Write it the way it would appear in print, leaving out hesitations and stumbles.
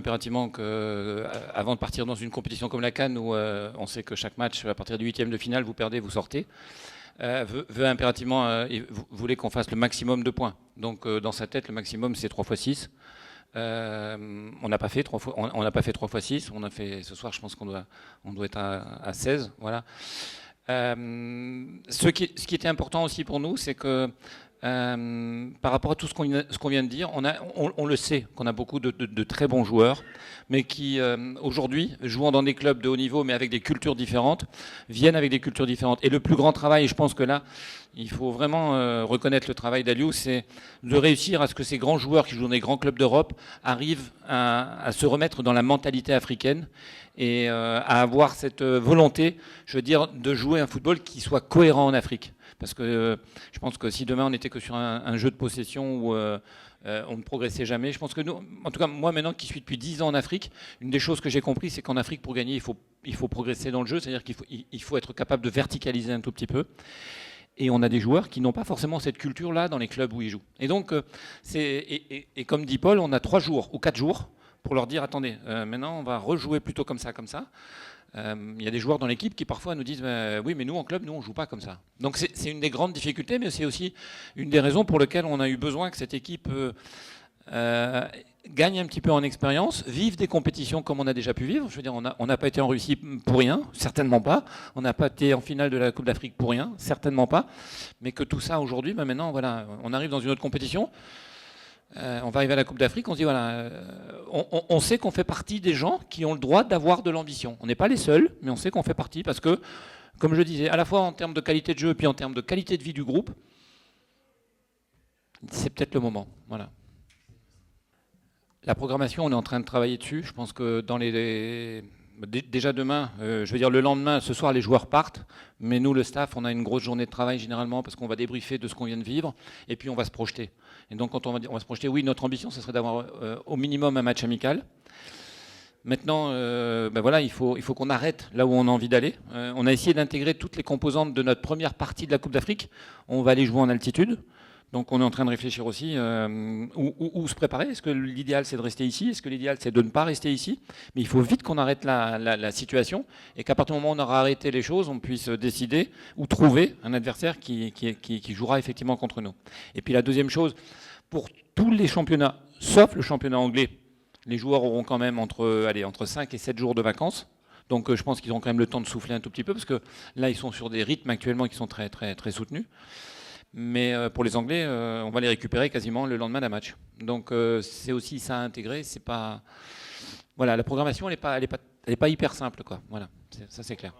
impérativement que, avant de partir dans une compétition comme la CAN, où on sait que chaque match, à partir du 8e de finale, vous perdez, vous sortez, veut impérativement, voulait qu'on fasse le maximum de points. Donc dans sa tête, le maximum, c'est 3 x 6. On n'a pas fait 3 fois, on n'a pas fait 3 x 6. On a fait ce soir, je pense qu'on doit être à 16. Voilà. Ce qui était important aussi pour nous, c'est que par rapport à tout ce qu'on vient de dire, on le sait qu'on a beaucoup de très bons joueurs, mais qui aujourd'hui, jouant dans des clubs de haut niveau, mais avec des cultures différentes, viennent avec des cultures différentes. Et le plus grand travail, et je pense que là, il faut vraiment reconnaître le travail d'Aliou, c'est de réussir à ce que ces grands joueurs qui jouent dans des grands clubs d'Europe arrivent à se remettre dans la mentalité africaine et à avoir cette volonté, je veux dire, de jouer un football qui soit cohérent en Afrique. Parce que je pense que si demain on n'était que sur un jeu de possession où on ne progressait jamais, je pense que nous, en tout cas moi maintenant qui suis depuis 10 ans en Afrique, une des choses que j'ai compris, c'est qu'en Afrique pour gagner, il faut progresser dans le jeu, c'est-à-dire qu'il faut être capable de verticaliser un tout petit peu. Et on a des joueurs qui n'ont pas forcément cette culture-là dans les clubs où ils jouent. Et donc, et comme dit Paul, on a 3 jours ou 4 jours pour leur dire, attendez, maintenant on va rejouer plutôt comme ça, comme ça. Il y a des joueurs dans l'équipe qui parfois nous disent oui, mais nous en club, nous on joue pas comme ça. Donc c'est une des grandes difficultés, mais c'est aussi une des raisons pour lesquelles on a eu besoin que cette équipe gagne un petit peu en expérience, vive des compétitions comme on a déjà pu vivre. Je veux dire, on n'a pas été en Russie pour rien, certainement pas. On n'a pas été en finale de la Coupe d'Afrique pour rien, certainement pas. Mais que tout ça aujourd'hui, maintenant, voilà, on arrive dans une autre compétition. On va arriver à la Coupe d'Afrique, on se dit voilà, on sait qu'on fait partie des gens qui ont le droit d'avoir de l'ambition. On n'est pas les seuls, mais on sait qu'on fait partie parce que, comme je disais, à la fois en termes de qualité de jeu et puis en termes de qualité de vie du groupe, c'est peut-être le moment. Voilà. La programmation, on est en train de travailler dessus. Je pense que déjà demain, je veux dire le lendemain, ce soir les joueurs partent, mais nous le staff, on a une grosse journée de travail généralement parce qu'on va débriefer de ce qu'on vient de vivre et puis on va se projeter. Et donc quand on va se projeter, oui, notre ambition, ce serait d'avoir au minimum un match amical. Maintenant, voilà, il faut qu'on arrête là où on a envie d'aller. On a essayé d'intégrer toutes les composantes de notre première partie de la Coupe d'Afrique. On va aller jouer en altitude. Donc on est en train de réfléchir aussi où se préparer. Est-ce que l'idéal c'est de rester ici? Est-ce que l'idéal c'est de ne pas rester ici? Mais il faut vite qu'on arrête la situation et qu'à partir du moment où on aura arrêté les choses, on puisse décider ou trouver un adversaire qui jouera effectivement contre nous. Et puis la deuxième chose, pour tous les championnats, sauf le championnat anglais, les joueurs auront quand même entre 5 et 7 jours de vacances. Donc je pense qu'ils auront quand même le temps de souffler un tout petit peu parce que là ils sont sur des rythmes actuellement qui sont très, très, très soutenus. Mais pour les Anglais, on va les récupérer quasiment le lendemain d'un match. Donc c'est aussi ça à intégrer. C'est pas, voilà, la programmation, elle est pas hyper simple, quoi. Voilà, ça c'est clair.